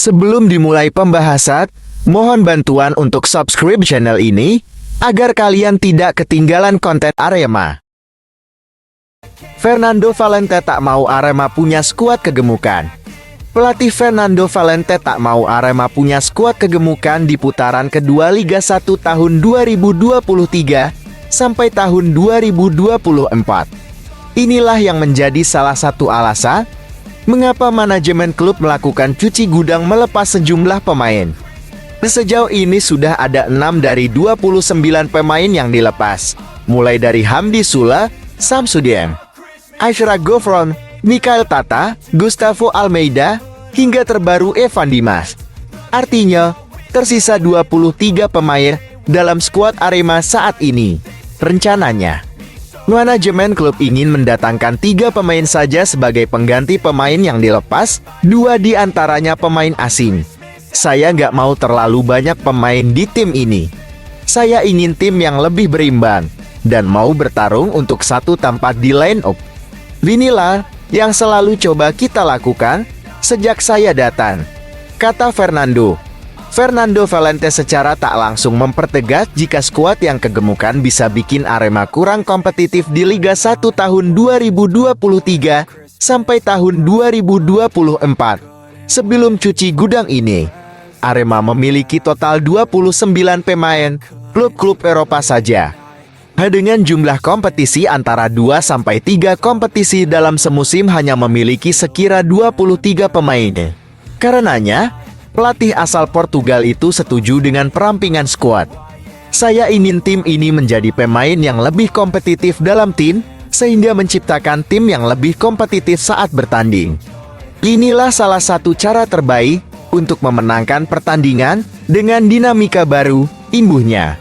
Sebelum dimulai pembahasan, mohon bantuan untuk subscribe channel ini, agar kalian tidak ketinggalan konten Arema. Fernando Valente tak mau Arema punya skuad kegemukan. Pelatih Fernando Valente tak mau Arema punya skuad kegemukan di putaran kedua Liga 1 tahun 2023 sampai tahun 2024. Inilah yang menjadi salah satu alasan mengapa manajemen klub melakukan cuci gudang melepas sejumlah pemain. Sejauh ini sudah ada 6 dari 29 pemain yang dilepas, mulai dari Hamdi Sula, Samsudien, Aishraf Gofron, Mikael Tata, Gustavo Almeida, hingga terbaru Evan Dimas. Artinya, tersisa 23 pemain dalam skuad Arema saat ini. Rencananya, manajemen klub ingin mendatangkan 3 pemain saja sebagai pengganti pemain yang dilepas, 2 di antaranya pemain asing. Saya nggak mau terlalu banyak pemain di tim ini. Saya ingin tim yang lebih berimbang, dan mau bertarung untuk satu tempat di line up. Inilah yang selalu coba kita lakukan sejak saya datang, kata Fernando. Fernando Valente secara tak langsung mempertegas jika skuad yang kegemukan bisa bikin Arema kurang kompetitif di Liga 1 tahun 2023 sampai tahun 2024. Sebelum cuci gudang ini, Arema memiliki total 29 pemain klub-klub Eropa saja. Dengan jumlah kompetisi antara 2-3 kompetisi dalam semusim hanya memiliki sekira 23 pemain. Karenanya, pelatih asal Portugal itu setuju dengan perampingan skuad. Saya ingin tim ini menjadi pemain yang lebih kompetitif dalam tim, sehingga menciptakan tim yang lebih kompetitif saat bertanding. Inilah salah satu cara terbaik untuk memenangkan pertandingan dengan dinamika baru, imbuhnya.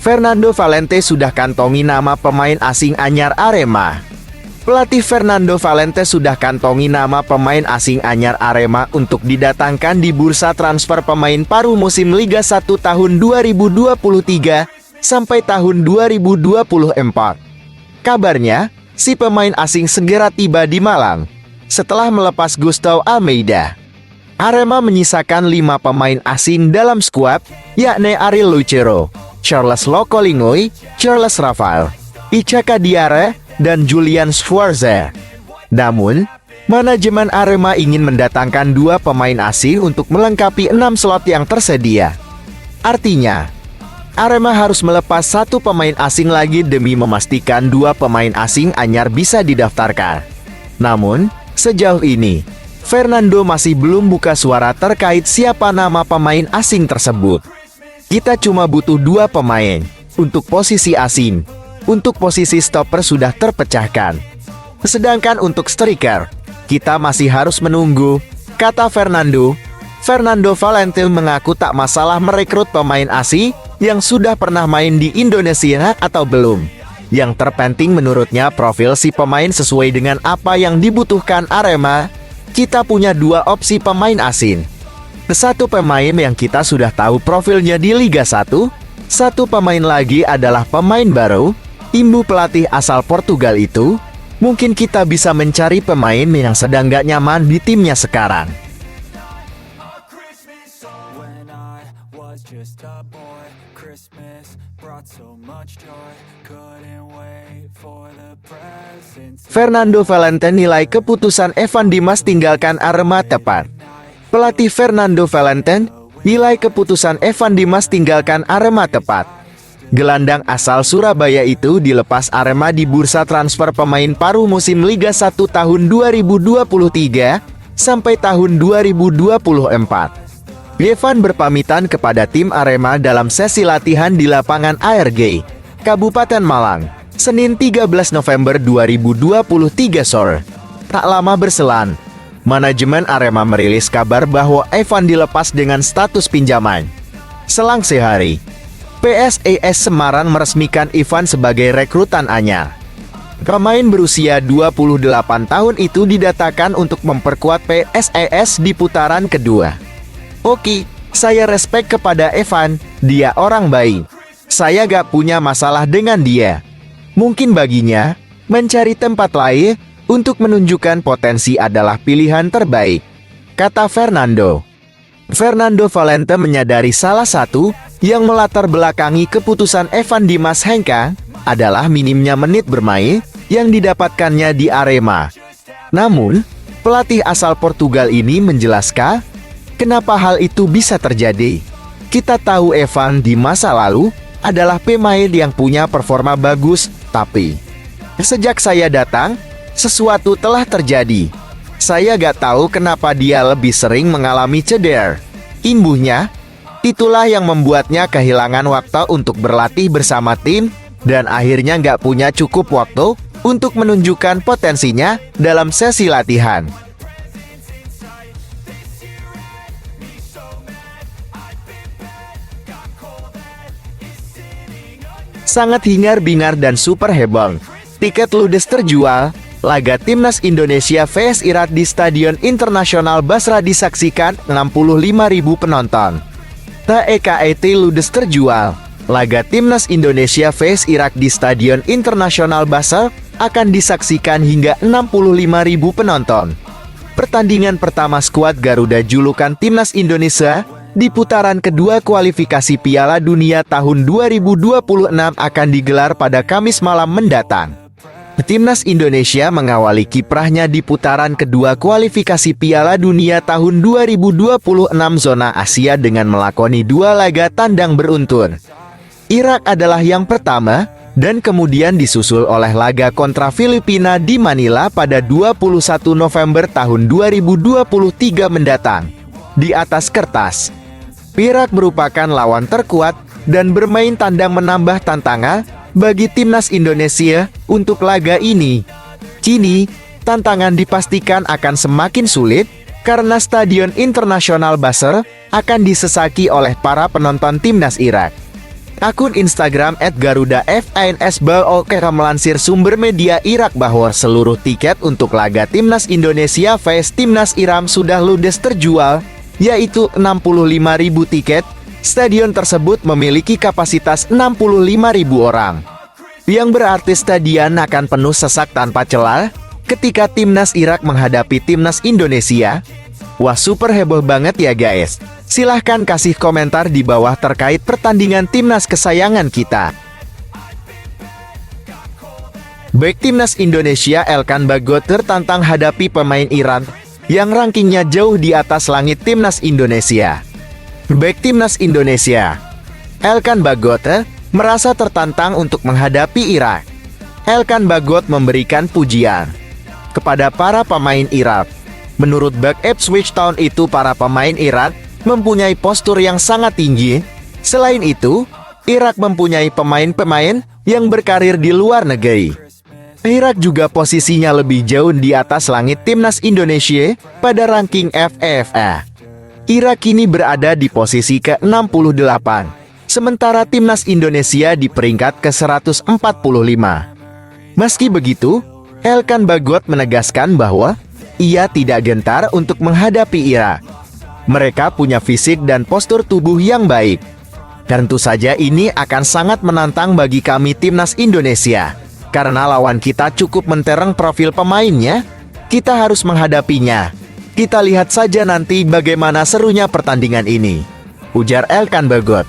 Fernando Valente sudah kantongi nama pemain asing anyar Arema. Pelatih Fernando Valente sudah kantongi nama pemain asing anyar Arema untuk didatangkan di bursa transfer pemain paruh musim Liga 1 tahun 2023 sampai tahun 2024. Kabarnya, si pemain asing segera tiba di Malang setelah melepas Gustavo Almeida. Arema menyisakan 5 pemain asing dalam skuad, yakni Ariel Lucero, Charles Lokolingoi, Charles Rafael, Ichaka Diarra, dan Julian Schwarzer. Namun, manajemen Arema ingin mendatangkan 2 pemain asing untuk melengkapi 6 slot yang tersedia. Artinya, Arema harus melepas 1 pemain asing lagi demi memastikan 2 pemain asing anyar bisa didaftarkan. Namun, sejauh ini, Fernando masih belum buka suara terkait siapa nama pemain asing tersebut. Kita cuma butuh 2 pemain untuk posisi asing. Untuk posisi stopper sudah terpecahkan. Sedangkan untuk striker, kita masih harus menunggu, kata Fernando. Fernando Valente mengaku tak masalah merekrut pemain asing yang sudah pernah main di Indonesia atau belum. Yang terpenting menurutnya profil si pemain sesuai dengan apa yang dibutuhkan Arema. Kita punya 2 opsi pemain asing. 1 pemain yang kita sudah tahu profilnya di Liga 1, 1 pemain lagi adalah pemain baru, imbu pelatih asal Portugal itu. Mungkin kita bisa mencari pemain yang sedang gak nyaman di timnya sekarang. Fernando Valente nilai keputusan Evan Dimas tinggalkan Arema tepat. Pelatih Fernando Valente nilai keputusan Evan Dimas tinggalkan Arema tepat. Gelandang asal Surabaya itu dilepas Arema di bursa transfer pemain paruh musim Liga 1 tahun 2023 sampai tahun 2024. Evan berpamitan kepada tim Arema dalam sesi latihan di lapangan ARG, Kabupaten Malang, Senin 13 November 2023 sore. Tak lama berselang, manajemen Arema merilis kabar bahwa Evan dilepas dengan status pinjaman. Selang sehari, PSIS Semarang meresmikan Evan sebagai rekrutan anyar. Pemain berusia 28 tahun itu didatangkan untuk memperkuat PSIS di putaran kedua. Oke, saya respect kepada Evan, dia orang baik. Saya gak punya masalah dengan dia. Mungkin baginya, Mencari tempat lain untuk menunjukkan potensi adalah pilihan terbaik, kata Fernando. Fernando Valente menyadari salah satu yang melatar belakangi keputusan Evan Dimas Henka adalah minimnya menit bermain yang didapatkannya di Arema. Namun, pelatih asal Portugal ini menjelaskan kenapa hal itu bisa terjadi. Kita tahu Evan di masa lalu adalah pemain yang punya performa bagus, tapi sejak saya datang, sesuatu telah terjadi. Saya gak tahu kenapa dia lebih sering mengalami cedera. Imbuhnya, itulah yang membuatnya kehilangan waktu untuk berlatih bersama tim, dan akhirnya gak punya cukup waktu untuk menunjukkan potensinya dalam sesi latihan. Sangat hingar-bingar dan super heboh. Tiket ludes terjual. Laga Timnas Indonesia vs Irak di Stadion Internasional Basra disaksikan 65.000 penonton. TEKET ludes terjual. Laga Timnas Indonesia vs Irak di Stadion Internasional Basra akan disaksikan hingga 65.000 penonton. Pertandingan pertama skuad Garuda julukan Timnas Indonesia di putaran kedua kualifikasi Piala Dunia tahun 2026 akan digelar pada Kamis malam mendatang. Timnas Indonesia mengawali kiprahnya di putaran kedua kualifikasi Piala Dunia tahun 2026 zona Asia dengan melakoni 2 laga tandang beruntun. Irak adalah yang pertama, dan kemudian disusul oleh laga kontra Filipina di Manila pada 21 November tahun 2023 mendatang. Di atas kertas, Irak merupakan lawan terkuat dan bermain tandang menambah tantangan bagi Timnas Indonesia untuk laga ini. Kini, tantangan dipastikan akan semakin sulit karena Stadion Internasional Basra akan disesaki oleh para penonton Timnas Irak. Akun Instagram @GarudaFANSBOK melansir sumber media Irak bahwa seluruh tiket untuk laga Timnas Indonesia vs Timnas Irak sudah ludes terjual, yaitu 65.000 tiket. Stadion tersebut memiliki kapasitas 65.000 orang, yang berarti stadion akan penuh sesak tanpa celah ketika Timnas Irak menghadapi Timnas Indonesia. Wah, super heboh banget ya guys. Silahkan kasih komentar di bawah terkait pertandingan Timnas kesayangan kita. Bek Timnas Indonesia Elkan Bagot tertantang hadapi pemain Iran yang rankingnya jauh di atas langit Timnas Indonesia. Bek Timnas Indonesia Elkan Bagot merasa tertantang untuk menghadapi Irak. Elkan Bagot memberikan pujian kepada para pemain Irak. Menurut bek Ipswich Town itu, para pemain Irak mempunyai postur yang sangat tinggi. Selain itu, Irak mempunyai pemain-pemain yang berkarir di luar negeri. Irak juga posisinya lebih jauh di atas langit Timnas Indonesia pada ranking FIFA. Irak kini berada di posisi ke-68, sementara Timnas Indonesia di peringkat ke-145. Meski begitu, Elkan Bagot menegaskan bahwa ia tidak gentar untuk menghadapi Irak. Mereka punya fisik dan postur tubuh yang baik. Tentu saja ini akan sangat menantang bagi kami Timnas Indonesia. Karena lawan kita cukup mentereng profil pemainnya, kita harus menghadapinya. Kita lihat saja nanti bagaimana serunya pertandingan ini, ujar Elkan Bagot.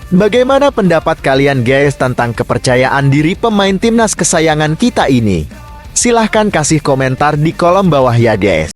Bagaimana pendapat kalian guys tentang kepercayaan diri pemain Timnas kesayangan kita ini? Silahkan kasih komentar di kolom bawah ya guys.